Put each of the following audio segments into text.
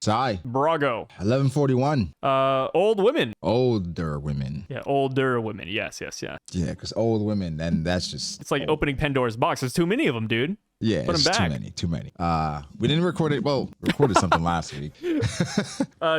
Sai. Brago. 1141. Old women. Older women. Yeah, older women. Yes. Yeah, because old women, and that's just... It's like opening Pandora's box. There's too many of them, dude. Yeah, Put it's them back. too many. We didn't record it. Well, recorded something last week.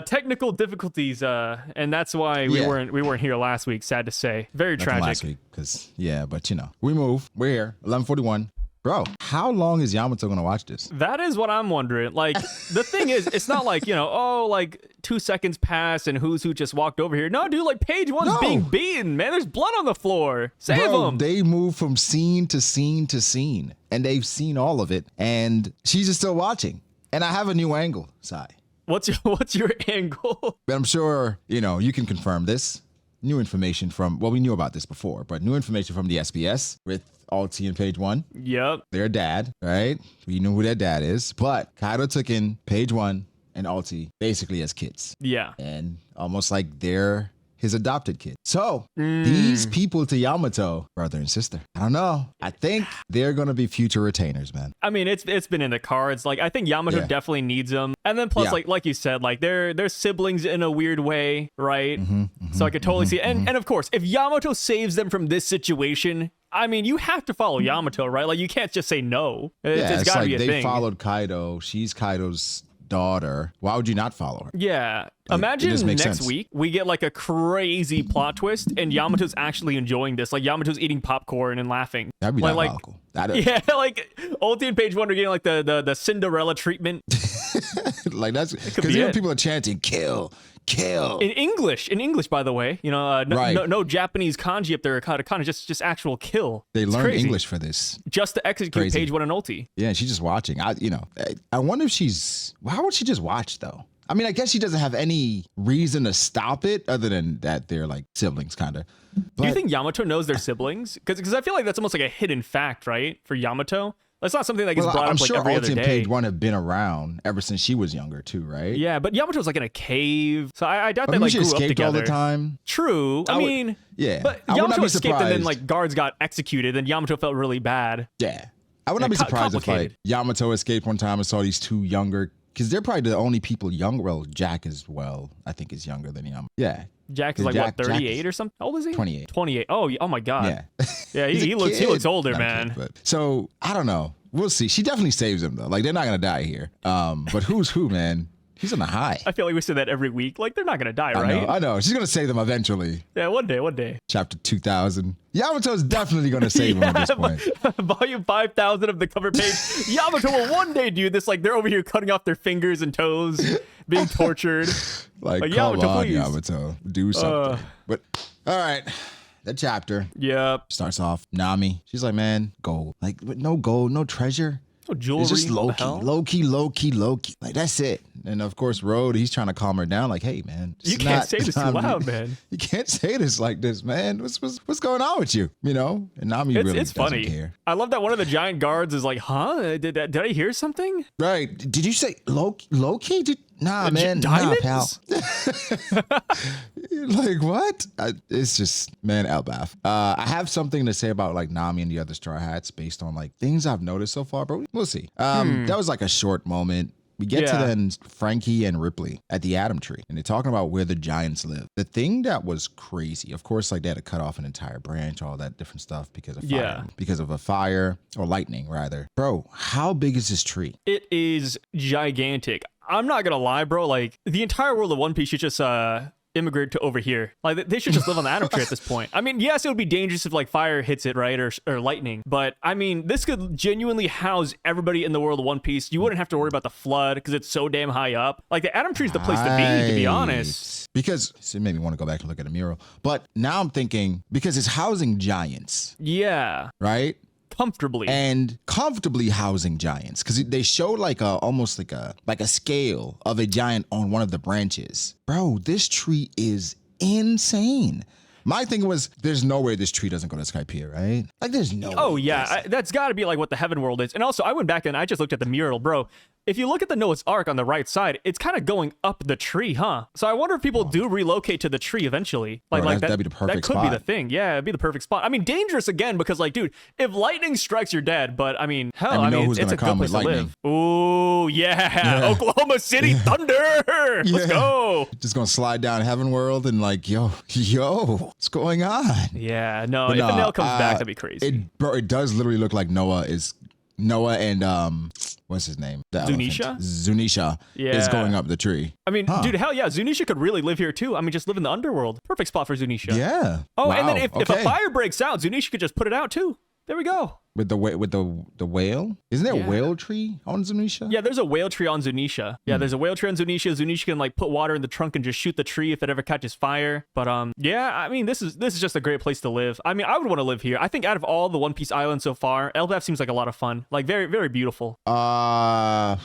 Technical difficulties, and that's why we weren't here last week. Sad to say, very Nothing tragic. last week, because but we move. We're here. 1141. Bro, how long is Yamato gonna watch this? That is what I'm wondering. Like, the thing is, it's not like, like 2 seconds passed and who just walked over here. No, dude, like page one's being beaten, man. There's blood on the floor. Save them. They move from scene to scene to scene, and they've seen all of it, and she's just still watching. And I have a new angle, Sai. What's your angle? But I'm sure, you can confirm this. New information from, we knew about this before, but new information from the SBS with Alti and page one. Yep. Their dad, right? We knew who their dad is, but Kaido took in page one and Alti basically as kids. Yeah. And almost like they're his adopted kid. So these people to Yamato, brother and sister, I don't know. I think they're going to be future retainers, man. I mean, it's been in the cards. Like, I think Yamato definitely needs them. And then plus, like you said, like they're siblings in a weird way, right? So I could totally see it. And of course, if Yamato saves them from this situation, I mean, you have to follow Yamato, right? Like, you can't just say no. It's got to like be a they thing. followed Kaido. She's Kaido's daughter. Why would you not follow her? Yeah. Imagine next week we get like a crazy plot twist and Yamato's actually enjoying this. Like, Yamato's eating popcorn and laughing. That'd be diabolical. Yeah, like Ulti and Page One are getting like the Cinderella treatment. Like, that's because even people are chanting kill in English, by the way. No Japanese kanji up there. Kind of just actual kill. They learned English for this just to execute Page One and Ulti. Yeah, she's just watching. I wonder if how would she just watch though? I mean, I guess she doesn't have any reason to stop it other than that they're like siblings, kind of. Do you think Yamato knows they're siblings? Because I feel like that's almost like a hidden fact, right? For Yamato. That's not something that gets brought up like every other day. I'm sure Ulti and Page One have been around ever since she was younger too, right? Yeah, but Yamato's like in a cave, so I doubt they like grew up together. All the time. True. I mean, but Yamato escaped and then like guards got executed, and Yamato felt really bad. Yeah, I would not be surprised if like Yamato escaped one time and saw these two younger, because they're probably the only people younger. Well, Jack as well, I think, is younger than Yamato. Yeah. Jack is like, what, 38 or something? How old is he? 28. 28. Oh my God. Yeah. He looks older, man. So I don't know. We'll see. She definitely saves him though. Like, they're not gonna die here. But who's who, man? He's on the high. I feel like we said that every week. Like, they're not gonna die, right? I know. She's gonna save them eventually. Yeah, one day. Chapter 2000. Yamato's definitely gonna save him at this point. Volume 5000 of the cover page. Yamato will one day do this. Like, they're over here cutting off their fingers and toes, being tortured. Like come Yamato, on, please. Yamato, do something. But all right. That chapter starts off Nami. She's like, man, gold. Like, but no gold, no treasure. No jewelry. It's just Loki. Like, that's it. And of course, Road, he's trying to calm her down. Like, hey, man, you can't say this too loud, man. You can't say this like this, man. What's going on with you? And Nami really doesn't funny. care. I love that one of the giant guards is like, huh? Did I hear something? Right. Did you say Loki? Nah, man. Diamonds? Nah, pal. Like, what? It's just, man, Elbaf. I have something to say about like Nami and the other Straw Hats based on like things I've noticed so far, but we'll see. That was like a short moment. We get to then Frankie and Ripley at the Atom Tree, and they're talking about where the giants live. The thing that was crazy, of course, like they had to cut off an entire branch, all that different stuff because of fire. Because of a fire, or lightning, rather. Bro, how big is this tree? It is gigantic. I'm not gonna lie, bro. Like, the entire world of One Piece should just immigrate to over here. Like, they should just live on the Atom Tree at this point. I mean, yes, it would be dangerous if like fire hits it, right, or lightning. But I mean, this could genuinely house everybody in the world of One Piece. You wouldn't have to worry about the flood because it's so damn high up. Like, the Atom Tree is the place to be honest. Because it made me want to go back and look at a mural. But now I'm thinking, because it's housing giants. Yeah. Right? Comfortably housing giants, because they showed like almost like a scale of a giant on one of the branches. Bro, this tree is insane. My thing was, there's no way this tree doesn't go to Skypiea, right? Like, there's no way. Yeah, that's got to be like what the Heaven World is. And also, I went back and I just looked at the mural, bro. if you look at the Noah's Ark on the right side, it's kind of going up the tree, huh? So I wonder if people do relocate to the tree eventually. That'd be the perfect That could spot. be the thing. Yeah, it'd be the perfect spot. I mean, dangerous again because like, dude, if lightning strikes, you're dead. But I mean, hell, And we know who's it's gonna a good come place with to lightning. live. Ooh, yeah. Oklahoma City Thunder. Let's go. Just gonna slide down Heaven World and like, yo, what's going on? Yeah, no. But If no, Enel comes back, that'd be crazy. It does literally look like Noah and what's his name? The Zunisha? elephant. Zunisha is Yeah. going up the tree. I mean, dude, hell yeah, Zunisha could really live here too. I mean, just live in the underworld. Perfect spot for Zunisha. Yeah. Oh, Wow. and then if a Okay. fire breaks out, Zunisha could just put it out too. There we go. with the whale, isn't there Yeah. a whale tree on Zunisha? Yeah, there's a whale tree on Zunisha. Yeah, there's a whale tree on Zunisha. Zunisha can like put water in the trunk and just shoot the tree if it ever catches fire. But yeah, I mean, this is just a great place to live. I mean, I would want to live here. I think out of all the One Piece islands so far, Elbaf seems like a lot of fun. Like very, very beautiful. Out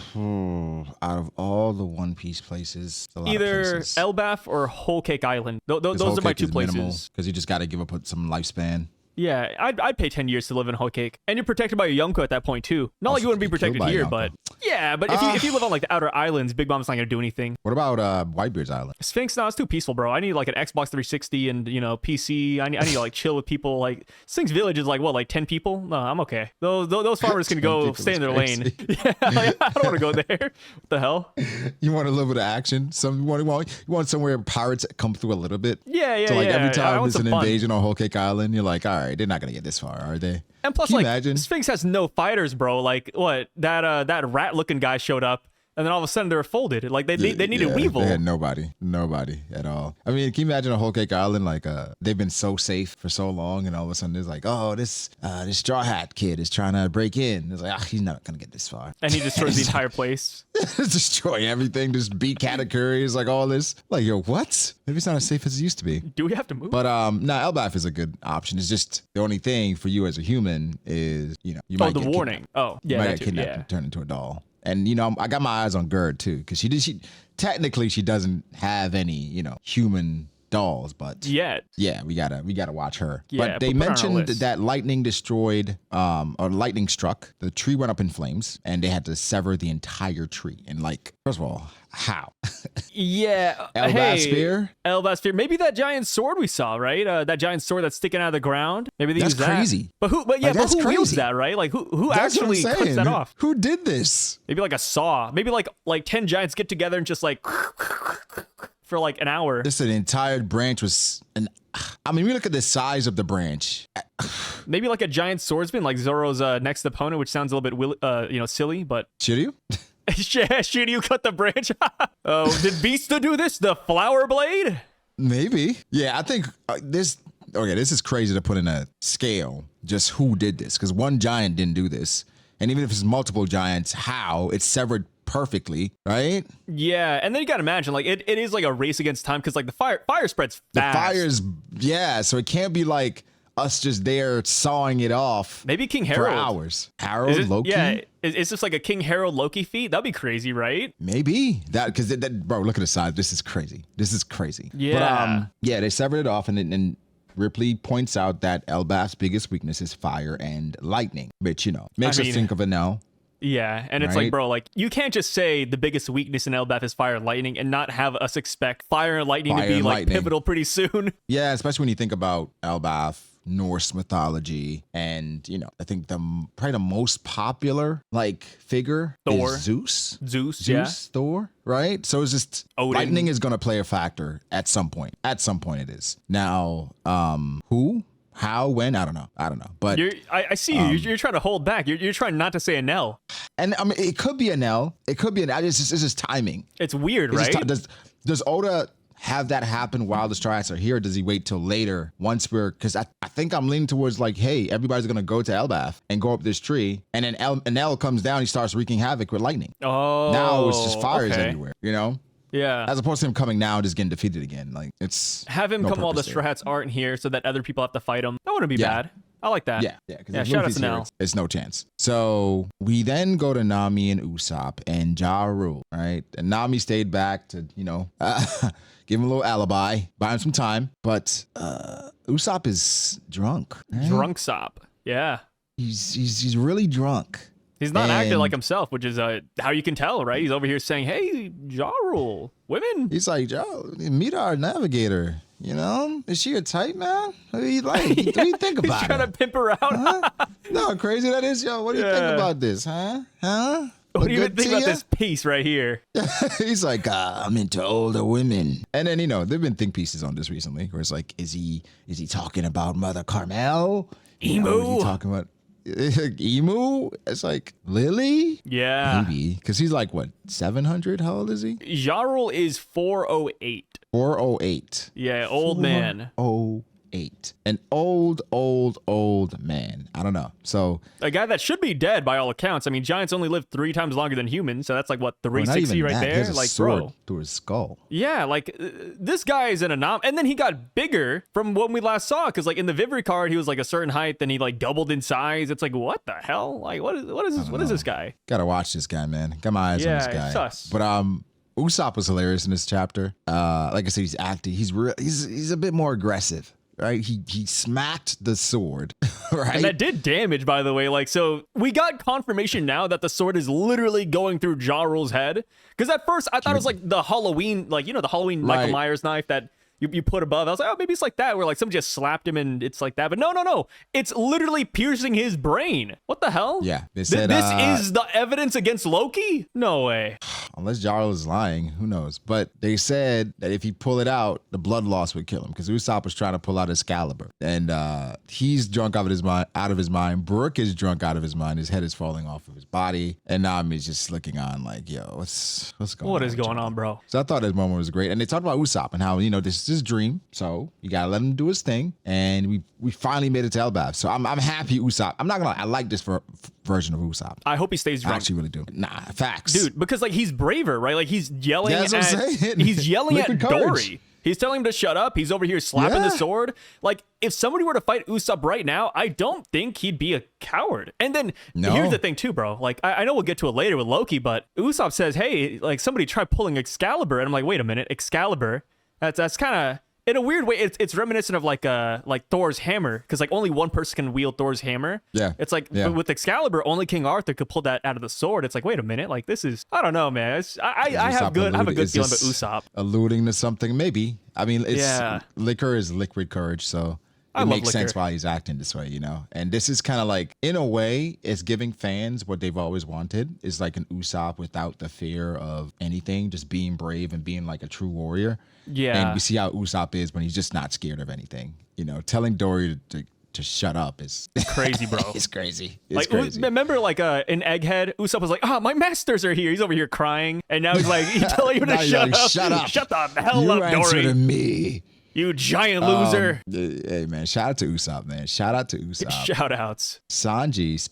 of all the One Piece places, a lot Either of places. Elbaf or Whole Cake Island. Those are my two places. Because you just got to give up some lifespan. Yeah, I'd pay 10 years to live in Whole Cake. And you're protected by your Yonko at that point, too. Not like you wouldn't be get killed protected by here, Yonko. but... Yeah, but if you live on, like, the outer islands, Big Mom's not going to do anything. What about Whitebeard's Island? Sphinx, no, it's too peaceful, bro. I need, like, an Xbox 360 and, you know, PC. I need to, like, chill with people. Like, Sphinx Village is, like, what, like 10 people? No, I'm okay. Those farmers can 10 go people stay is in their lane. crazy. Yeah, like, I don't want to go there. What the hell? You want a little bit of action? You want somewhere pirates come through a little bit? Yeah, So like yeah. every I time want there's an some fun. invasion on Whole Cake Island, you're like, all right, they're not gonna get this far, are they? And plus, Can you like, imagine? Sphinx has no fighters, bro. Like, what? That rat-looking guy showed up, and then all of a sudden they're folded. Like, they needed Yeah, Weevil. They had nobody at all. I mean, can you imagine a Whole Cake Island? Like, they've been so safe for so long, and all of a sudden there's like, oh, this Straw Hat kid is trying to break in. It's like, he's not gonna get this far. And he destroys the entire place. Destroy everything, just beat Katakuri's, like all this. Like, yo, what? Maybe it's not as safe as it used to be. Do we have to move? But Elbaf is a good option. It's just the only thing for you as a human is, you know, you might the get warning. kidnapped. Oh, yeah, You might that get too, kidnapped yeah. and turned into a doll. And you know, I got my eyes on Gerd too, because she technically she doesn't have any, you know, human dolls, but Yet. yeah, we gotta watch her. Yeah, but they put her on our mentioned list. that lightning destroyed, or lightning struck. The tree went up in flames, and they had to sever the entire tree. And like, first of all, how? Yeah. Elbaf hey, spear? Elbaf spear. Maybe that giant sword we saw, right? That giant sword that's sticking out of the ground. Maybe they That's use that. crazy. But who that's wields crazy. that, right? Like who That's what I'm actually cuts saying. that off? Who did this? Maybe like a saw. Maybe like 10 giants get together and just like for like an hour. Just an entire branch was I mean, we look at the size of the branch. Maybe like a giant swordsman, like Zoro's next opponent, which sounds a little bit silly, but Should you? should you cut the branch? Oh, did Beasta do this? The flower blade? Maybe. Yeah, I think this is crazy to put in a scale just who did this, because one giant didn't do this. And even if it's multiple giants, how? It's severed perfectly, right? Yeah, and then you gotta imagine, like it is like a race against time because like the fire spreads The fast. fire's, yeah, so it can't be like us just there sawing it off Maybe King for Harold. hours. Is Harold, it- Loki? Yeah, is this like a King Harold Loki feat? That'd be crazy, right? Maybe that because bro, look at the size. This is crazy. Yeah. But yeah, they severed it off, and Ripley points out that Elbaf's biggest weakness is fire and lightning, which you know makes I us mean- think of Enel. Yeah, and it's Right? like, bro, like you can't just say the biggest weakness in Elbaf is fire and lightning and not have us expect fire and lightning to Fire be and like lightning. pivotal pretty soon. Yeah, especially when you think about Elbaf, Norse mythology, and you know, I think probably the most popular like figure Thor. is Zeus. Zeus, yeah. Thor, right? So it's just Odin. lightning is going to play a factor at some point. At some point, it is. Now, who, how, when? I don't know. But I see you. You're trying to hold back. You're trying not to say an L. and I mean, it could be Enel. It could be Enel. It's just timing. It's weird, It's right? just does Oda have that happen while the Straw Hats are here? Or does he wait till later once because I think I'm leaning towards like, hey, everybody's gonna go to Elbaf and go up this tree, and then Enel comes down, he starts wreaking havoc with lightning. Oh, Now it's just fires okay. everywhere, you know, Yeah. as opposed to him coming now and just getting defeated again. Like it's Have him no come while the purpose Straw there. Hats aren't here so that other people have to fight him. That wouldn't be Yeah. bad. I like that. Yeah. Yeah, shout out to Nell. It's no chance. So we then go to Nami and Usopp and Ja Rule, right? And Nami stayed back to, you know, give him a little alibi, buy him some time. But Usopp is drunk. Right? Drunk Sop. Yeah. He's really drunk. He's not acting And like himself, which is how you can tell, right? He's over here saying, "Hey, jaw rule, women." he's like, yo, meet our navigator. You know, is she a type, man? What do you like? What do you think He's about trying her? to pimp her out. Huh? No, how crazy that is, yo. What do you think Yeah. about this, huh? Huh? What do you Look even think good about to this piece right here? ya? He's like, I'm into older women. And then, you know, there've been think pieces on this recently where it's like, is he talking about Mother Carmel? You know, is Emu? he talking about Emu? It's like, Lily? Yeah. Maybe. Because he's like, what, 700? How old is he? Jaw rule is 408. 408. Yeah, old man. 408. An old man. I don't know. So, A guy that should be dead by all accounts. I mean, giants only live 3 times longer than humans, so that's like what, well, not 360 even right that. He there. has a Like, sword bro. through his skull. Yeah, like this guy is an anomaly. And then he got bigger from when we last saw, because like in the Vivre card, he was like a certain height, then he like doubled in size. It's like, what the hell? Like, what is this guy? Gotta watch this guy, man. Got my eyes on this Yeah, guy. it's sus. But Usopp was hilarious in this chapter. Like I said, he's acting. He's a bit more aggressive, right? He smacked the sword, right? And that did damage, by the way. Like, so we got confirmation now that the sword is literally going through Ja Rule's head. Because at first I thought it was like the Halloween, like, you know, the Halloween Michael Right. Myers knife that you put above. I was like, oh, maybe it's like that, where like somebody just slapped him and it's like that. But no. It's literally piercing his brain. What the hell? Yeah, they said, this is the evidence against Loki? No way. Unless Jarl is lying, who knows? But they said that if he pull it out, the blood loss would kill him because Usopp was trying to pull out Excalibur, and he's drunk out of his mind. Brook is drunk out of his mind. His head is falling off of his body, and Nami's just looking on like, "Yo, what's going on? What is with going y'all?" on, bro? So I thought this moment was great, and they talked about Usopp and how, you know, this is his dream, so you gotta let him do his thing, and we finally made it to Elbaf. So I'm happy Usopp. I'm not gonna lie, I like this version of Usopp. I hope he stays I drunk. actually really do. Nah, facts, Dude, because like he's braver, right? Like he's yelling Yeah, that's what I'm saying. he's yelling at Liquid courage. Dory. He's telling him to shut up. He's over here slapping the Yeah. sword. Like, if somebody were to fight Usopp right now, I don't think he'd be a coward. And then No. here's the thing too, bro. Like, I know we'll get to it later with Loki, but Usopp says, "Hey, like somebody try pulling Excalibur," and I'm like, "Wait a minute, Excalibur? That's kind of." In a weird way, it's reminiscent of like Thor's hammer, because like only one person can wield Thor's hammer. Yeah. It's like, Yeah. but with Excalibur, only King Arthur could pull that out of the sword. It's like, wait a minute, like this is, I don't know, man. I have a good Is feeling about this Usopp. alluding to something, maybe. I mean, it's Yeah. liquor is liquid courage, so I it love makes sense liquor. why he's acting this way, you know. And this is kind of like, in a way, it's giving fans what they've always wanted. Is like an Usopp without the fear of anything, just being brave and being like a true warrior. Yeah. And we see how Usopp is when he's just not scared of anything. You know, telling Dory to shut up is Crazy, bro. it's crazy. It's Like, crazy. remember, like in Egghead, Usopp was like, my masters are here. He's over here crying, and now he's like, he's telling you to Now he's shut like, up. "Shut up. Shut the hell You up, answer Dory. to me. You giant loser." Hey man, shout out to Usopp, man. Shout out to Usopp. Shout outs. Sanji's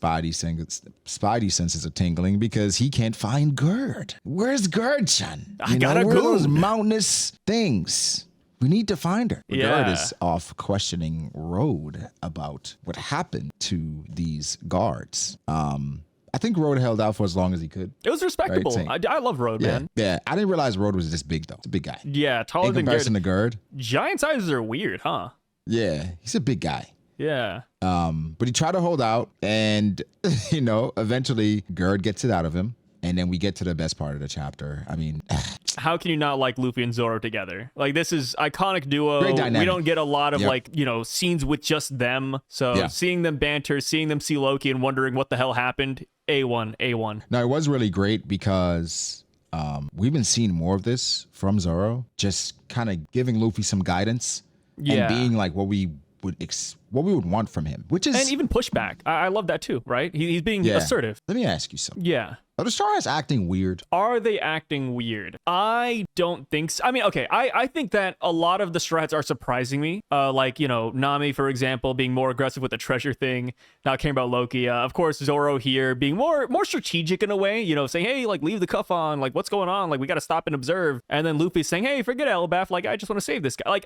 Spidey senses are tingling because he can't find Gerd. Where's Gerd-chan? I gotta where are go. those mountainous things? We need to find her. But Gerd Yeah. is off questioning Road about what happened to these guards. I think Road held out for as long as he could. It was respectable. Right, I love Road, Yeah, man. yeah. I didn't realize Road was this big though. It's a big guy. Yeah, taller In than comparison Gerd. to Gerd, Giant sizes are weird, huh? yeah, he's a big guy. Yeah. But he tried to hold out, and you know, eventually Gerd gets it out of him, and then we get to the best part of the chapter. I mean, How can you not like Luffy and Zoro together? Like, this is iconic duo. Great We dynamic. don't get a lot of Yep. like, you know, scenes with just them. So Yeah. seeing them banter, seeing them see Loki and wondering what the hell happened. A1. now it was really great because we've been seeing more of this from Zoro, just kind of giving Luffy some guidance Yeah. and being like what we would want from him, which is. And even pushback. I love that too, right? He's being Yeah. assertive. Let me ask you something. Yeah. Are the Straw Hats acting weird? Are they acting weird? I don't think so. I mean, okay, I think that a lot of the Straw Hats are surprising me. Like, you know, Nami, for example, being more aggressive with the treasure thing, not caring about Loki. Of course, Zoro here being more strategic in a way, you know, saying, hey, like, leave the cuff on. Like, what's going on? Like, we got to stop and observe. And then Luffy saying, hey, forget Elbaf. Like, I just want to save this guy. Like,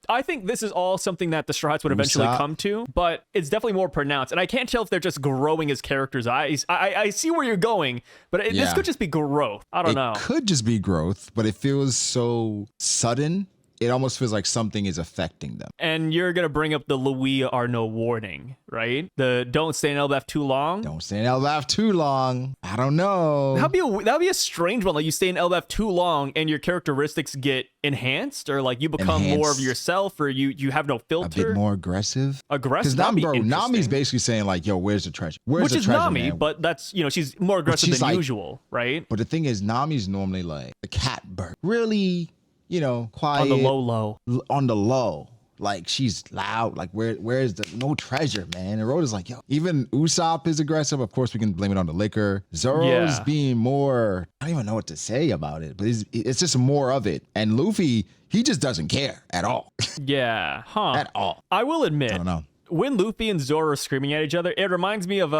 I think this is all something that the Straw Hats would eventually Usopp. come to, but it's definitely more pronounced. And I can't tell if they're just growing as characters' eyes. I see where you're going, but this Yeah. could just be growth. I don't know. It could just be growth, but it feels so sudden it almost feels like something is affecting them. And you're gonna bring up the Louis are no warning, right? The don't stay in Elbaf too long. Don't stay in Elbaf too long. I don't know. That'd be a strange one. Like you stay in Elbaf too long and your characteristics get enhanced, or like you become more of yourself, or you have no filter. A bit more aggressive. Aggressive. Because Nami's basically saying like, "Yo, where's the treasure? Where's the treasure?" Which is Nami, man? but that's she's more aggressive than usual, right? But the thing is, Nami's normally like the cat bird, really, quiet on the low. On the low. Like she's loud. Like where's the no treasure, man? And Rhoda's like, yo. Even Usopp is aggressive. Of course, we can blame it on the liquor. Zoro's being more. I don't even know what to say about it, but it's just more of it. And Luffy, he just doesn't care at all. Yeah, huh? At all. I will admit. I don't know. When Luffy and Zoro are screaming at each other, it reminds me of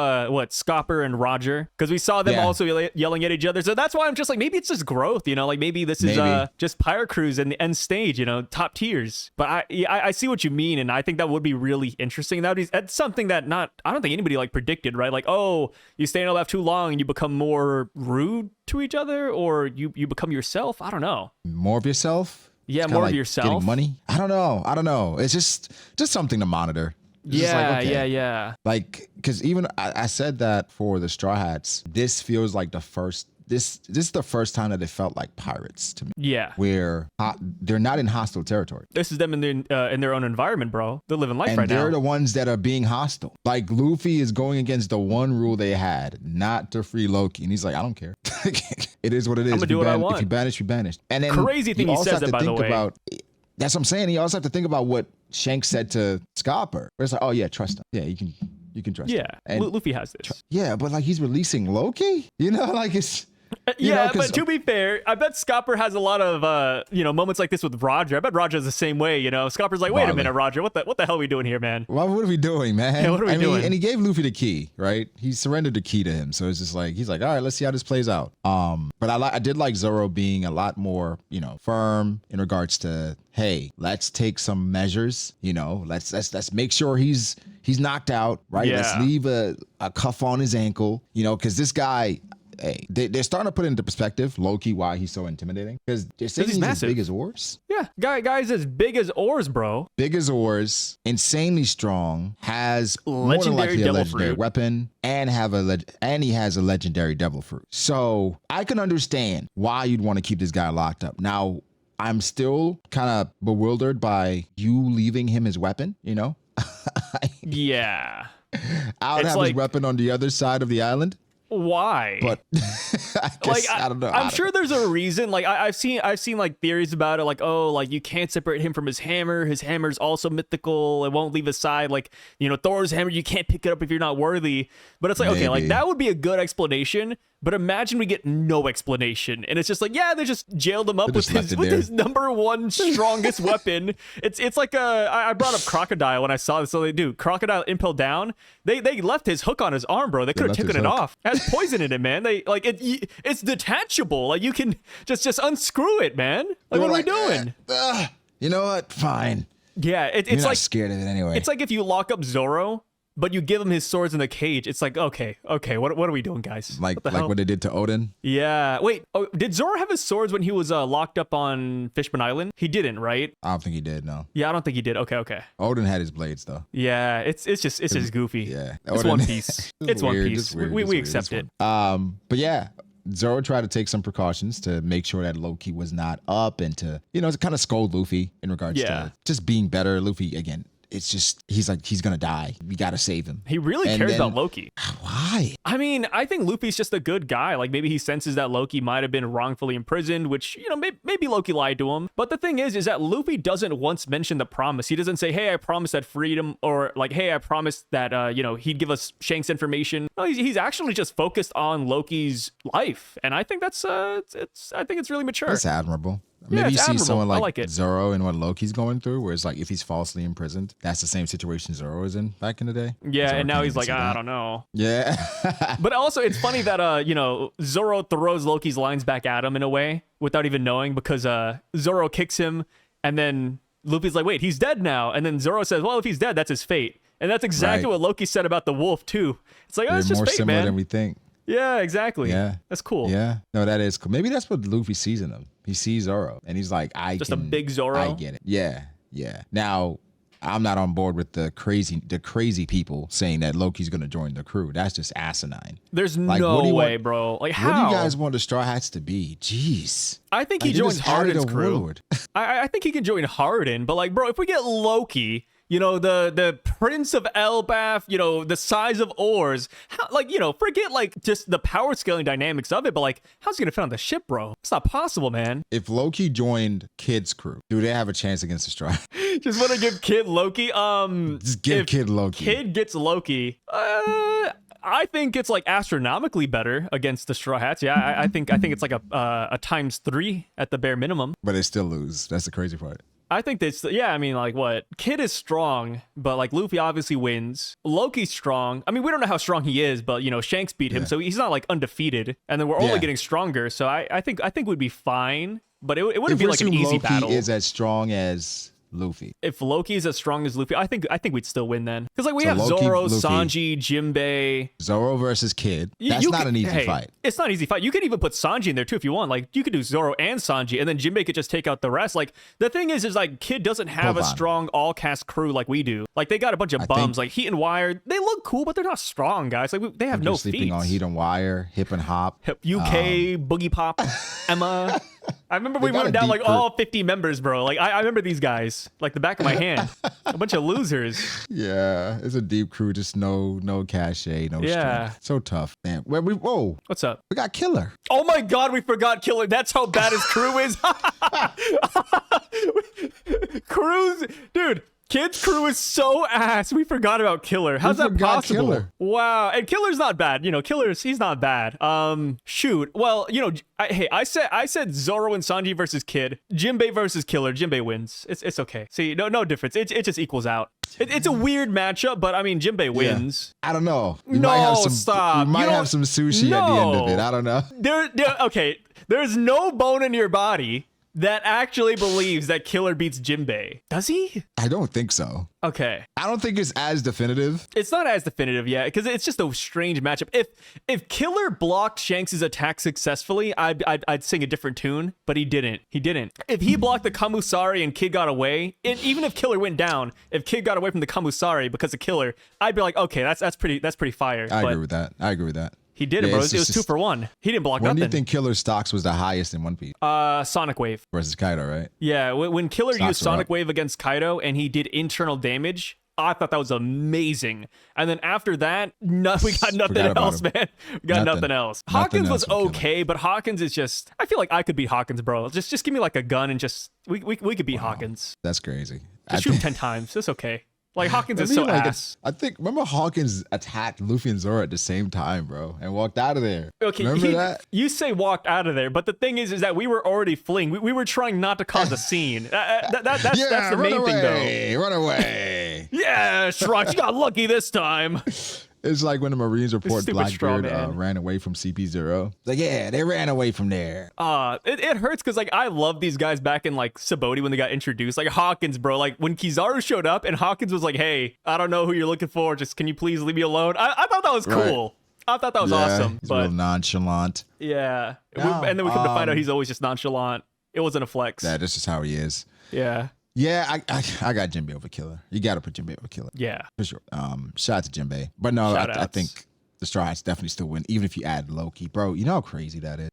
Scopper and Roger, because we saw them also yelling at each other. So that's why I'm just like, maybe it's just growth, like maybe this is just Pirate Cruise and the end stage, top tiers. But I see what you mean, and I think that would be really interesting. That's something that I don't think anybody like predicted, right? Like, oh, you stay in Elbaf too long and you become more rude to each other, or you become yourself. I don't know. More of yourself. Yeah, more of yourself. Getting money. I don't know. It's just something to monitor. Yeah. Like, because even I said that for the Straw Hats, this feels like this is the first time that it felt like pirates to me. Yeah. Where they're not in hostile territory. This is them in their own environment, bro. They're living life right now. And they're the ones that are being hostile. Like, Luffy is going against the one rule they had, not to free Loki. And he's like, I don't care. It is what it is. I'm going to do what I want. If you banish, you banish. And then crazy thing he says that, by the way. That's what I'm saying. You also have to think about what Shanks said to Scopper. Where it's like, oh yeah, trust him. Yeah, you can trust him. Yeah, and Luffy has this. Yeah, but like he's releasing Loki? Like it's... but to be fair, I bet Scopper has a lot of moments like this with Roger. I bet Roger's the same way. Scopper's like, wait a minute, Roger, what the hell are we doing here, man? What are we doing, man? Yeah, what are we doing? And he gave Luffy the key, right? He surrendered the key to him, so it's just like he's like, all right, let's see how this plays out. But I did like Zoro being a lot more firm in regards to, hey, let's take some measures. Let's make sure he's knocked out, right? Yeah. Let's leave a cuff on his ankle, because this guy. Hey, they're starting to put into perspective Loki why he's so intimidating, because they're saying he's as big as oars. Yeah, guy's as big as oars, bro. Big as oars, insanely strong, has more than likely a legendary weapon, and he has a legendary devil fruit. So I can understand why you'd want to keep this guy locked up. Now, I'm still kind of bewildered by you leaving him his weapon. Yeah, I would have his weapon on the other side of the island. Why? But I guess, I don't know. I'm sure there's a reason. Like I've seen like theories about it. Like, oh, like you can't separate him from his hammer. His hammer's also mythical. It won't leave his side. Like, Thor's hammer, you can't pick it up if you're not worthy. But it's like, okay, like that would be a good explanation. But imagine we get no explanation, and it's just like, yeah, they just jailed him up with his number one strongest weapon. It's like I brought up Crocodile when I saw this. So they do Crocodile Impel Down. They left his hook on his arm, bro. They could have taken it off. It has poison in it, man. It's detachable. Like you can just unscrew it, man. Like what are we doing? You know what? Fine. Yeah, it's You're like not scared of it anyway. It's like if you lock up Zoro, but you give him his swords in the cage. It's like, okay, what are we doing, guys? Like what they did to Odin? Yeah. Wait, did Zoro have his swords when he was locked up on Fishman Island? He didn't, right? I don't think he did, no. Yeah, I don't think he did. Okay. Odin had his blades, though. Yeah, it's just goofy. Yeah. It's One Piece. It's One Piece. We accept it. But yeah, Zoro tried to take some precautions to make sure that Loki was not up and to, to kind of scold Luffy in regards to just being better. Luffy, again, it's just, he's like, he's going to die. We got to save him. He really cares about Loki. Why? I mean, I think Luffy's just a good guy. Like maybe he senses that Loki might have been wrongfully imprisoned, which, maybe Loki lied to him. But the thing is that Luffy doesn't once mention the promise. He doesn't say, hey, I promised that freedom, or like, hey, I promised that, he'd give us Shanks information. No, he's actually just focused on Loki's life. And I think that's, I think it's really mature. That's admirable. Maybe you see admirable. someone like Zoro and what Loki's going through, where it's like if he's falsely imprisoned, that's the same situation Zoro was in back in the day. Yeah, Zoro and now he's like, I don't know. Yeah. But also, it's funny that, Zoro throws Loki's lines back at him in a way without even knowing, because Zoro kicks him, and then Luffy's like, wait, he's dead now. And then Zoro says, well, if he's dead, that's his fate. And that's exactly what Loki said about the wolf, too. It's like, oh, it's just more fate, similar man. than we think. Yeah, exactly. Yeah. That's cool. Yeah. No, that is cool. Maybe that's what Luffy sees in him. He sees Zoro and he's like, I Just a big Zoro. I get it. Yeah. Yeah. Now, I'm not on board with the crazy people saying that Loki's going to join the crew. That's just asinine. There's no way, bro. Like, how? What do you guys want the Straw Hats to be? Jeez. I think he joins Harden's crew. I think he can join Harden, but like, bro, if we get Loki, you know, the Prince of Elbaf, you know, the size of oars, how, like, you know, forget like just the power scaling dynamics of it, but like, how's he gonna fit on the ship, bro? It's not possible, man. If Loki joined Kid's crew, do they have a chance against the Straw? Just want to give Kid Loki. Just give Kid Loki. Kid gets Loki. I think it's like astronomically better against the Straw Hats. Yeah, I think it's like a ×3 at the bare minimum. But they still lose. That's the crazy part. I think that's, yeah, I mean, like, what? Kid is strong, but, like, Luffy obviously wins. Loki's strong. I mean, we don't know how strong he is, but, you know, Shanks beat him, so he's not, like, undefeated. And then we're only getting stronger, so I think we'd be fine, but it wouldn't be, like, an easy battle. Loki is as strong as Luffy. If Loki is as strong as Luffy, I think we'd still win then. Because like we have Zoro, Luffy, Sanji, Jinbei. Zoro versus Kid. That's not an easy fight. It's not an easy fight. You could even put Sanji in there too if you want. Like you could do Zoro and Sanji, and then Jinbei could just take out the rest. Like the thing is like Kid doesn't have a strong all cast crew like we do. Like they got a bunch of bums like Heat and Wire. They look cool, but they're not strong, guys. Like they have no feet. Sleeping on Heat and Wire, Hip and Hop, UK, Boogie Pop, Emma. I remember we went down like all 50 members, bro. Like I remember these guys like the back of my hand. A bunch of losers. Yeah, it's a deep crew. Just no cachet, no strength. So tough, man. Whoa. What's up? We got Killer. Oh my God, we forgot Killer. That's how bad his crew is. Crews, dude. Kid's crew is so ass. We forgot about Killer. How's that possible? Killer. Wow. And Killer's not bad. You know, he's not bad. Shoot. Well, you know, I said Zoro and Sanji versus Kid. Jinbei versus Killer. Jinbei wins. It's okay. See, no difference. It just equals out. It's a weird matchup, but I mean, Jinbei wins. I don't know. Stop. We might have some sushi at the end of it. I don't know. Okay. There's no bone in your body that actually believes that Killer beats Jinbei. Does he? I don't think so. Okay. I don't think it's as definitive. It's not as definitive yet, because it's just a strange matchup. If Killer blocked Shanks' attack successfully, I'd sing a different tune, but he didn't. If he blocked the Kamusari and Kid got away, even if Killer went down, if Kid got away from the Kamusari because of Killer, I'd be like, okay, that's pretty fire. I agree with that. He did it, bro. It was 2 for 1. He didn't block nothing. When do you think Killer's stocks was the highest in One Piece? Sonic Wave. Versus Kaido, right? Yeah, when Killer used Sonic Wave against Kaido and he did internal damage, I thought that was amazing. And then after that, we got nothing else, man. We got nothing else. Hawkins was okay, but Hawkins is just, I feel like I could beat Hawkins, bro. Just give me like a gun and just, we could beat Hawkins. That's crazy. Just shoot him 10 times. It's okay. Like, Hawkins is so ass. I think, remember Hawkins attacked Luffy and Zoro at the same time, bro, and walked out of there. Okay, remember that? You say walked out of there, but the thing is that we were already fleeing. We were trying not to cause a scene. That's the main thing, though. Run away. Yeah, Shrux, you got lucky this time. It's like when the Marines report Blackbeard ran away from CP0. Like, yeah, they ran away from there. It hurts because, like, I love these guys back in, like, Sabaody when they got introduced. Like, Hawkins, bro. Like, when Kizaru showed up and Hawkins was like, hey, I don't know who you're looking for. Just, can you please leave me alone? I thought that was cool. I thought that was awesome. He's a little nonchalant. Yeah. And then we come to find out he's always just nonchalant. It wasn't a flex. Yeah, that's just how he is. Yeah. Yeah, I got Jinbei over Killer. You got to put Jinbei over Killer. Yeah. For sure. Shout out to Jinbei. But no, I think the Straw Hats definitely still win, even if you add Loki. Bro, you know how crazy that is?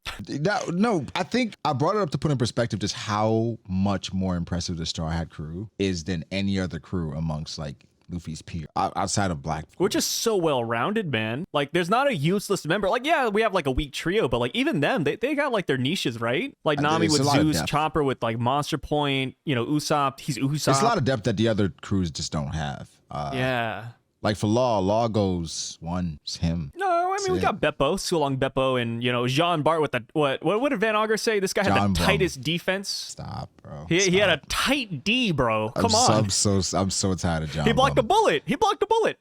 No, I think I brought it up to put in perspective just how much more impressive the Straw Hat crew is than any other crew amongst, like, Luffy's peer outside of Black. We're just so well-rounded, man. Like, there's not a useless member. Like, yeah, we have like a weak trio, but like even them, they got like their niches, right? Like Nami with Zeus, Chopper with like Monster Point, you know, Usopp, he's Usopp. It's a lot of depth that the other crews just don't have. Yeah. Like for Law goes one, it's him. No, I mean, we got Beppo, Sulong Beppo, and, you know, Jean Bart with the, what did Van Augur say? This guy had the tightest defense. Stop, bro. He had a tight D, bro. Come on. I'm so tired of John. He blocked a bullet.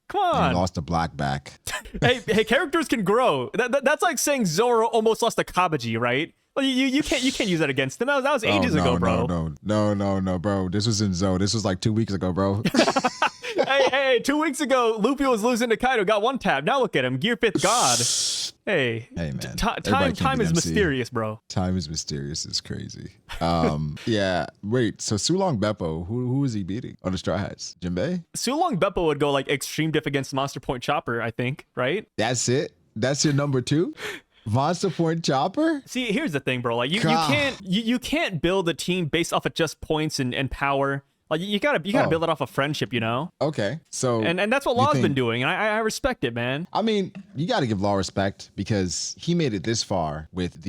Come on. He lost a black back. hey, characters can grow. That's like saying Zoro almost lost a Kabaji, right? Well, you can't use that against him. That was ages ago, bro. No, bro. This was in Zo. This was like 2 weeks ago, bro. hey, 2 weeks ago, Luffy was losing to Kaido, got one tap. Now look at him, Gear 5th God. Hey, Hey, man. time Everybody can't be is MC. mysterious, bro. Time is mysterious. It's crazy. Yeah. Wait. So Sulong Beppo, who is he beating on the Straw Hats? Jinbei? Sulong Beppo would go like extreme diff against Monster Point Chopper, I think, right? That's it. That's your number 2. Monster Point Chopper? See, here's the thing, bro. Like you God. can't you can't build a team based off of just points and power. Like you gotta build it off of friendship, you know. Okay. So And that's what you Law's think- been doing, and I respect it, man. I mean, you got to give Law respect because he made it this far with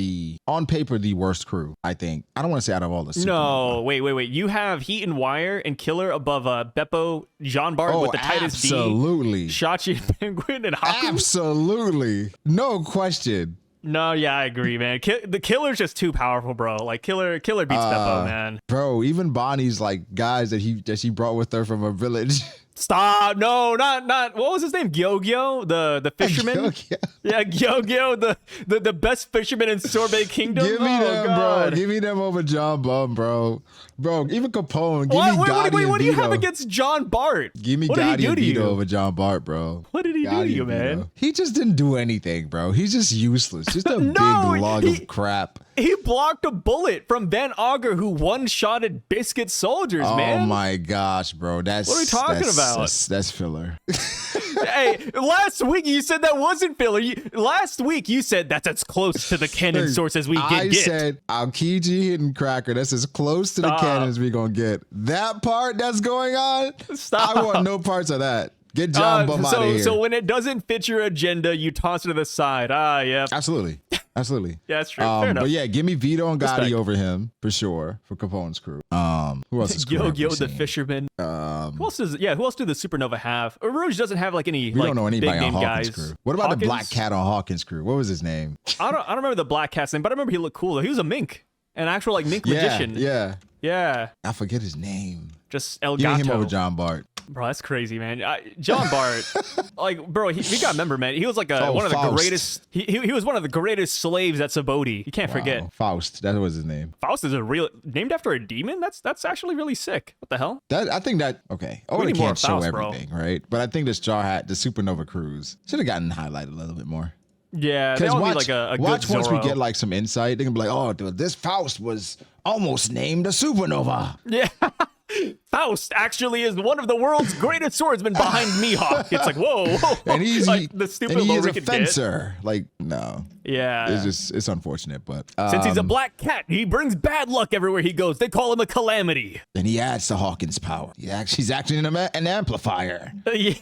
on paper, the worst crew, I think. I don't want to say out of all the No, wait. You have Heat and Wire and Killer above Beppo, Jean Bart with the tightest D, absolutely. Shachi, Penguin, and Haku. Absolutely. No question. No, yeah, I agree, man. The Killer's just too powerful, bro. Like Killer beats Beppo, man. Bro, even Bonnie's like guys that she brought with her from a village. Stop! No, not. What was his name? Gyo-Gyo, the fisherman. Gyo-Gyo. Yeah, Gyo-Gyo, the best fisherman in Sorbet Kingdom. Give me oh, them, God. bro. Give me them over John Bum, bro. Bro, even Capone. Give What? me Gotti Wait, and what do you have Vito. against John Bart? Give me What did he Gotti do and to Vito you? over John Bart, bro. What did he do to Gotti you, and Vito. man? He just didn't do anything, bro. He's just useless. Just a No, big log he- of crap. He blocked a bullet from Van Auger, who one-shotted Biscuit soldiers, man. Oh my gosh, bro. That's What are we talking about? That's filler. Hey, last week you said that wasn't filler. Last week you said that's as close to the canon source as we I get. said Aokiji Hidden Cracker. That's as close to the Stop. canon as we gonna get. That part that's going on. Stop. I want no parts of that. Get John Bum out of here. So when it doesn't fit your agenda, you toss it to the side. Yeah. Absolutely. Absolutely. Yeah, that's true. Fair enough. But yeah, give me Vito and Gotti Respect. over him for sure for Capone's crew. Who else is Yo-Yo the fisherman. Who else does? Yeah, who else do the Supernova have? Rouge doesn't have like any. We don't know anybody big on name Hawkins' guys. crew. What about the Hawkins? black cat on Hawkins' crew? What was his name? I don't remember the black cat's name, but I remember he looked cool. Though. He was a mink, an actual like mink magician. Yeah. Yeah. I forget his name. Just El Give me him Gato. over John Bart. Bro, that's crazy, man. John Bart, like, bro, we got to remember, man. He was like Oh, one of the Faust. greatest. He was one of the greatest slaves at Saboti. You can't forget. Wow. Faust. That was his name. Faust is named after a demon. That's actually really sick. What the hell? I think that okay. Oda need more can't show Faust, bro. everything, right? But I think the Straw Hat, the Supernova Cruise, should have gotten highlighted a little bit more. Yeah, they Because all watch, need like a good watch once we Zoro. get like some insight, they can be like, oh, dude, this Faust was almost named a supernova. Yeah. Faust actually is one of the world's greatest swordsmen behind Mihawk. It's like, whoa. And he's like the stupid and he little is a Ricket fencer. Like, no. Yeah. It's unfortunate, but Since he's a black cat, he brings bad luck everywhere he goes. They call him a calamity. and he adds to Hawkins' power. He's actually an amplifier. Yeah.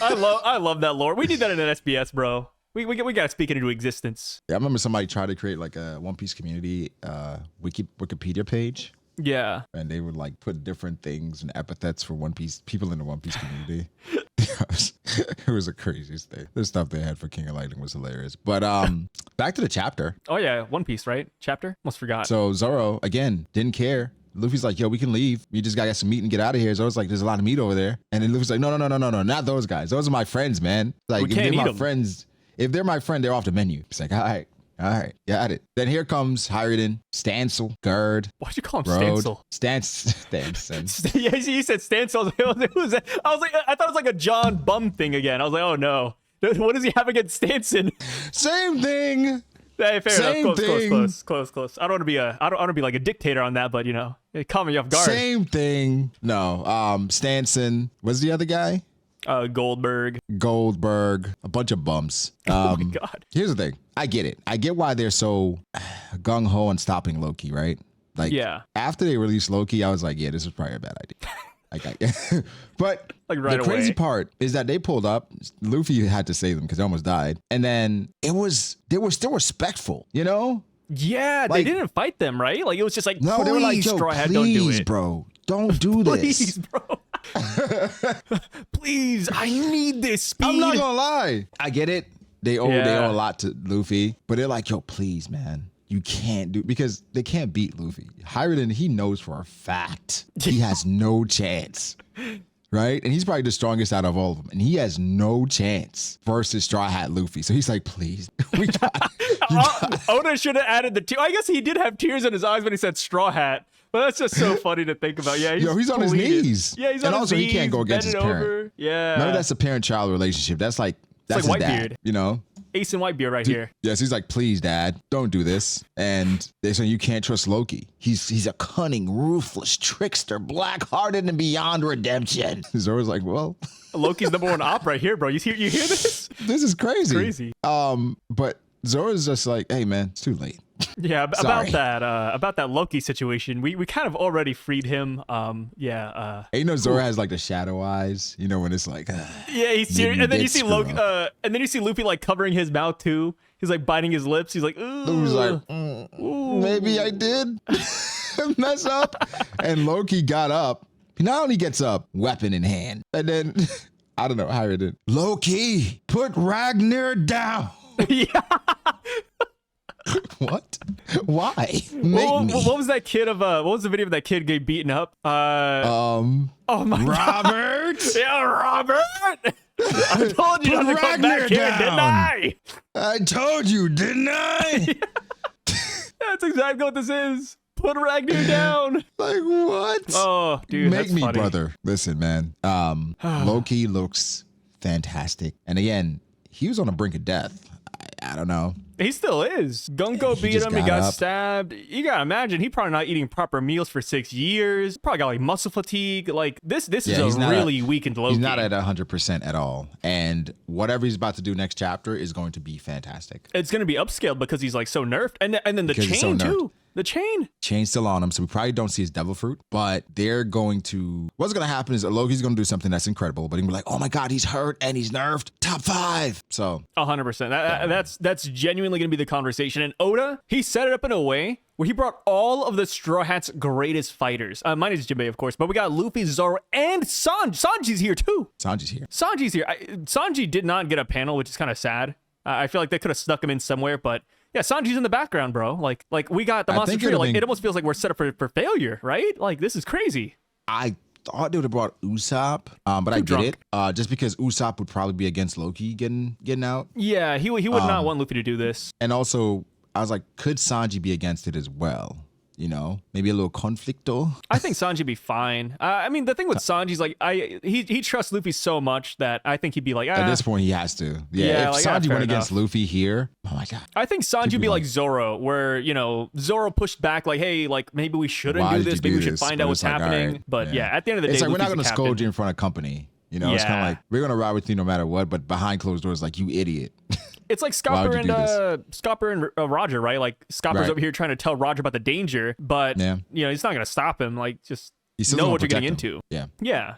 I love that lore. We need that in an SBS, bro. We gotta speak it into existence. Yeah, I remember somebody tried to create like a One Piece community Wikipedia page. Yeah. And they would like put different things and epithets for One Piece people in the One Piece community. It was the craziest thing. The stuff they had for King of Lightning was hilarious. But back to the chapter. Oh yeah, One Piece, right? Chapter? Almost forgot. So Zoro again didn't care. Luffy's like, yo, we can leave. We just gotta get some meat and get out of here. Zoro's like, there's a lot of meat over there. And then Luffy's like, no, not those guys. Those are my friends, man. Like, We if can't they're eat my 'em. friends, if they're my friend, they're off the menu. It's like, all right, got it. Then here comes Hyruden, Stancil, Gerd, Why'd you call him Road, Stancil? Stanson. Yeah, you said Stancil. Who was that? I was like, I thought it was like a John Bum thing again. I was like, oh no. What does he have against Stanson? Same thing. Hey, fair Same enough. thing. Close. I don't want to be like a dictator on that, but you know, it caught me off guard. Same thing. No, Stanson. What's the other guy? Goldberg. Goldberg. A bunch of bums. Oh my god. Here's the thing. I get it. I get why they're so gung ho on stopping Loki, right? Like, Yeah. after they released Loki, I was like, yeah, this is probably a bad idea. But Like right the crazy away. part is that they pulled up. Luffy had to save them because they almost died, and then they were still respectful, you know? Yeah, Like- they didn't fight them, right? Like it was just like, No, please, they were like, yo, Straw Hat, don't do please, it. bro, don't do this. Please, bro. Please, I need this speed. I'm not gonna lie. I get it. They owe Yeah. a lot to Luffy, but they're like, yo, please, man. You can't do because they can't beat Luffy. Hyruden, he knows for a fact he has no chance. Right? And he's probably the strongest out of all of them. And he has no chance versus Straw Hat Luffy. So he's like, please, we got Oda should have added the tear. I guess he did have tears in his eyes when he said Straw Hat. But that's just so funny to think about. Yeah, he's on his bleeding. knees. Yeah, he's And on also, his he knees. can't go against his bending parent. over. Yeah. Remember, that's a parent-child relationship. That's like like his dad, Whitebeard. you know? Ace and Whitebeard right here. Yes, he's like, please, Dad, don't do this. And they say you can't trust Loki. He's a cunning, ruthless trickster, black-hearted and beyond redemption. Zoro's like, well, Loki's number 1 op right here, bro. You hear this? this is crazy. Crazy. But Zoro's just like, hey man, it's too late. Yeah, about that Loki situation, we kind of already freed him. Zoro has like the shadow eyes, when it's like yeah, he's serious. And then you see Loki, and then you see Luffy like covering his mouth too. He's like biting his lips. He's like, ooh. Luffy's like, maybe I did mess up. And Loki got up. He not only gets up, weapon in hand, and then I don't know how he did. Loki, put Ragnar down. Yeah. What? Why? What was that kid of what was the video of that kid getting beaten up? Oh my Robert. God. Yeah, Robert. I told you not to come back here, didn't I? I told you, didn't I? That's exactly what this is. Put Ragnar down. Like what? Oh, dude, Make that's me, funny. brother. Listen, man. Loki looks fantastic, and again, he was on the brink of death. I don't know. He still is. Gunko He beat just him. He got got up. stabbed. You gotta imagine he probably not eating proper meals for 6 years. Probably got like muscle fatigue. Like this Yeah, is a really weakened Loki. He's not at 100% at all, and whatever he's about to do next chapter is going to be fantastic. It's gonna be upscaled because he's like so nerfed, and then the Because he's chain so nerfed. too. The chain. Chain's still on him, so we probably don't see his devil fruit, but they're going to, what's going to happen is Loki's going to do something that's incredible, but he'll be like, oh my God, he's hurt and he's nerfed. Top 5. So 100%. That's genuinely gonna be the conversation. And Oda, he set it up in a way where he brought all of the Straw Hat's greatest fighters. Mine is Jinbei, of course, but we got Luffy, Zoro, and Sanji. Sanji's here too. Sanji's here. Sanji's here. Sanji did not get a panel, which is kind of sad. I feel like they could have stuck him in somewhere, but yeah, Sanji's in the background, bro. Like we got the monster trio. Like it almost feels like we're set up for failure, right? Like this is crazy. I thought they would have brought Usopp, but I get it. Just because Usopp would probably be against Loki getting out. Yeah, he would not want Luffy to do this. And also, I was like, could Sanji be against it as well? Maybe a little conflicto. I think Sanji be fine. I mean, the thing with Sanji's like, he trusts Luffy so much that I think he'd be like, At this point, he has to. Yeah, if Sanji went against Luffy here, oh my God. I think Sanji would be like Zoro, where, Zoro pushed back like, hey, like maybe we shouldn't do this. Maybe we should find out what's happening. Right, but yeah, at the end of the day, it's like, we're not Luffy's going to the scold you in front of company. It's kind of like, we're going to ride with you no matter what, but behind closed doors, like, you idiot. It's like Scopper and Roger, right? Like Scopper's over here trying to tell Roger about the danger, but he's not gonna stop him. Like just know what you're getting into. Yeah.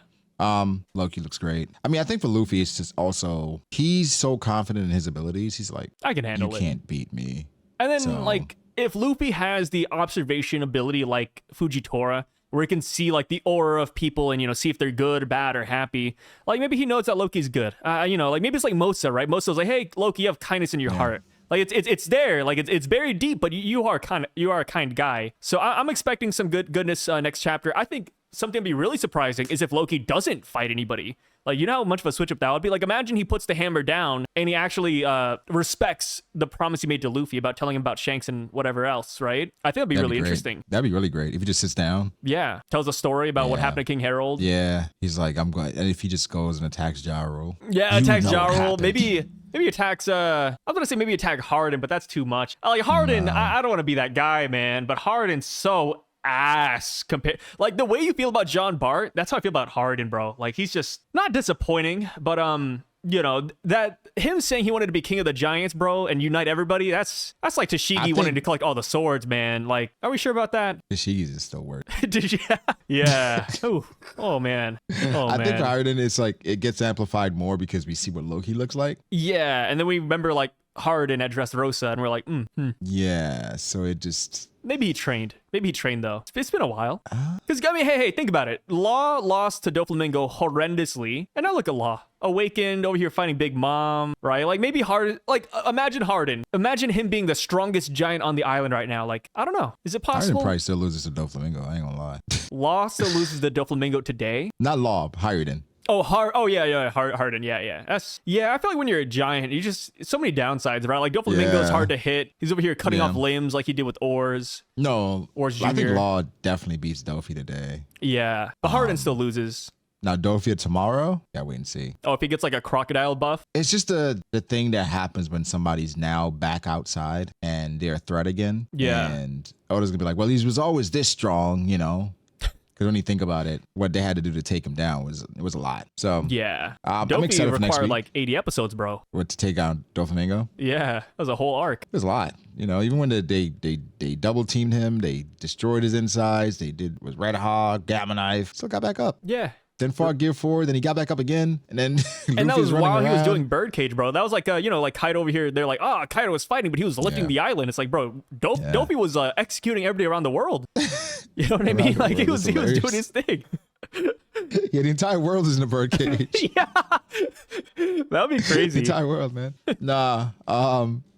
Loki looks great. I mean, I think for Luffy, it's just also he's so confident in his abilities. He's like, I can handle it. You can't beat me. And then like if Luffy has the observation ability like Fujitora, where he can see like the aura of people and see if they're good, bad, or happy. Like maybe he knows that Loki's good. Like maybe it's like Mosa, right? Mosa's like, hey, Loki, you have kindness in your heart. Like it's there. Like it's buried deep, but you are a kind guy. So I'm expecting some goodness next chapter. I think something that'd be really surprising is if Loki doesn't fight anybody. Like, how much of a switch up that would be? Like, imagine he puts the hammer down and he actually respects the promise he made to Luffy about telling him about Shanks and whatever else, right? I think that'd be really interesting. That'd be really great if he just sits down. Yeah, tells a story about what happened to King Harold. Yeah, he's like, I'm going. And if he just goes and attacks Jaro. Yeah, attacks Jaro. Maybe attacks. I was gonna say maybe attack Harden, but that's too much. Like Harden, I don't want to be that guy, man. But Harden's so ass compared, like the way you feel about John Bart, that's how I feel about Harden, bro. Like he's just not disappointing, but that him saying he wanted to be king of the giants, bro, and unite everybody, that's like Tashigi wanting to collect all the swords, man. Like, are we sure about that? Tashigi's is still work. Yeah. Oh man. I think Harden is like, it gets amplified more because we see what Loki looks like. Yeah, and then we remember like Harden at Dressrosa, and we're like, Yeah, so it just... Maybe he trained though. It's been a while. Because I mean, hey, think about it. Law lost to Doflamingo horrendously, and now look at Law awakened over here fighting Big Mom, right? Like maybe Harden. Like imagine Harden. Imagine him being the strongest giant on the island right now. Like I don't know. Is it possible? Harden probably still loses to Doflamingo. I ain't gonna lie. Law still loses to Doflamingo today. Not Law, Harden. Harden. Yeah. I feel like when you're a giant, you just so many downsides, right? Like Doflamingo's hard to hit. He's over here cutting off limbs like he did with Oars. No, Oars Jr. I think Law definitely beats Dofi today. Yeah, but Harden still loses. Now, Dofia tomorrow? Yeah, wait and see. Oh, if he gets like a crocodile buff? It's just the thing that happens when somebody's now back outside and they're a threat again. Yeah. And Oda's going to be like, well, he was always this strong, you know? Because when you think about it, what they had to do to take him down was a lot. So Yeah. I'm Dopey excited for next required week. like 80 episodes, bro. What, to take out Doflamingo? Yeah, that was a whole arc. There's a lot. You know, even when they double teamed him, they destroyed his insides, they did with Red Hog, Gamma Knife, still got back up. Yeah. Then fought Gear 4, then he got back up again, and then And that was while he was around. doing Birdcage, bro. That was like, you know, like Kaido over here. They're like, oh, Kaido was fighting, but he was lifting the island. It's like, bro, Dopey was executing everybody around the world. You know what I mean? Like he was doing his thing. Yeah, the entire world is in a birdcage. Yeah, that'd be The crazy. entire world, man. Nah,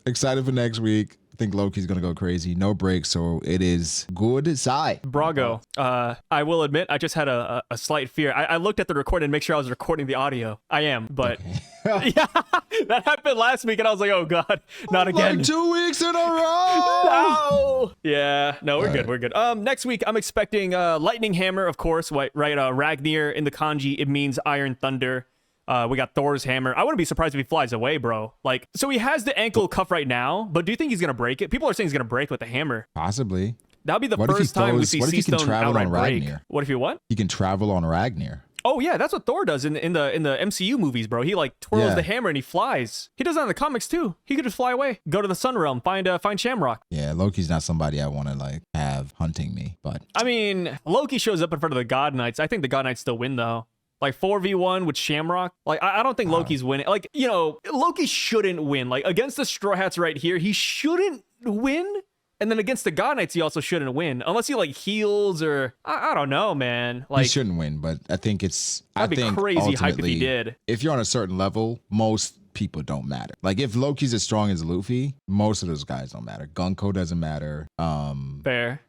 excited for next week. I think Loki's gonna go crazy. No break, so it is good side. Brago, I will admit, I just had a slight fear. I looked at the recording to make sure I was recording the audio. I am, but yeah, that happened last week, and I was like, oh god, not again. Like 2 weeks in a row. No. Yeah, no, we're good. We're good. Next week I'm expecting Lightning Hammer, of course. Right, Ragnir in the kanji, it means Iron Thunder. We got Thor's hammer. I wouldn't be surprised if he flies away, bro. Like, so he has the ankle cuff right now, but do you think he's gonna break it? People are saying he's gonna break with the hammer. Possibly. That'll be the What if he first time we throws- see what if he can Seastone travel outright on break. Ragnir? What if he what? He can travel on Ragnir. Oh yeah, that's what Thor does in the MCU movies, bro. He like twirls Yeah. the hammer and he flies. He does that in the comics too. He could just fly away, go to the Sun Realm, find Shamrock. Yeah, Loki's not somebody I want to like have hunting me, but I mean, Loki shows up in front of the God Knights. I think the God Knights still win though. Like 4v1 with Shamrock. Like, I don't think Loki's winning. Like, you know, Loki shouldn't win. Like, against the Straw Hats right here, he shouldn't win. And then against the God Knights, he also shouldn't win. Unless he, like, heals or... I don't know, man. Like, he shouldn't win, but I think it's... that'd be crazy hype if he did. If you're on a certain level, most people don't matter. Like, if Loki's as strong as Luffy, most of those guys don't matter. Gunko doesn't matter. Fair.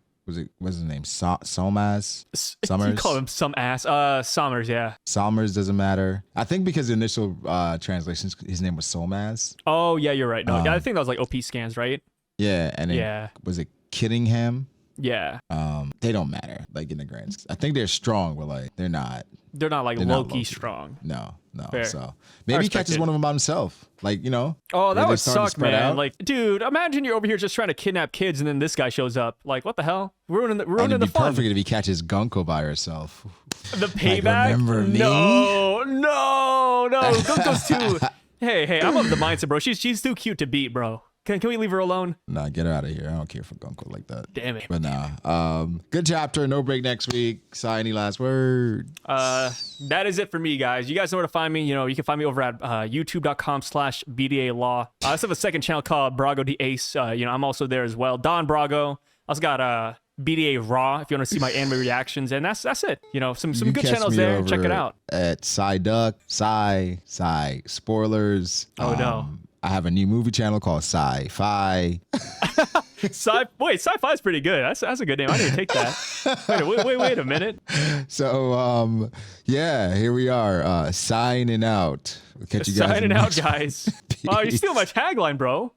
What's his name? Somaz? Summers? You call him some ass. Summers, yeah. Summers doesn't matter. I think because the initial translations, his name was Somaz. Oh, yeah, you're right. No, yeah, I think that was like OP scans, right? Yeah, and then was it Kittingham? Yeah. They don't matter, like in the grand. I think they're strong, but like they're not. They're not like Loki strong. No. Fair. So maybe he catches one of them by himself. Like, you know. Oh, that they would start to suck, spread man. out. Like, dude, imagine you're over here just trying to kidnap kids, and then this guy shows up. Like, what the hell? Ruining It'd the be fun. perfect if he catches Gunko by herself. The payback? remember me? No. Gunko's too. Hey, I'm of the mindset, bro. She's too cute to beat, bro. Can we leave her alone? Nah, get her out of here. I don't care for Gunko like that. Damn it. But nah. Good chapter. No break next week. Sai, any last word? That is it for me, guys. You guys know where to find me. You know, you can find me over at youtube.com/B.D.A. Law. I also have a second channel called Brago the Ace. You know, I'm also there as well. Don Brago. I also got B.D.A. Raw if you want to see my anime reactions. And that's it. You know, some You good catch channels me there. over Check it out. At Sai Duck, Sai, spoilers. Oh, no. I have a new movie channel called Sci-Fi. Sci-Fi is pretty good. That's a good name. I didn't take that. Wait a minute. So, yeah, here we are. Signing out. We'll catch you guys. Signing out, guys. Oh, you steal my tagline, bro.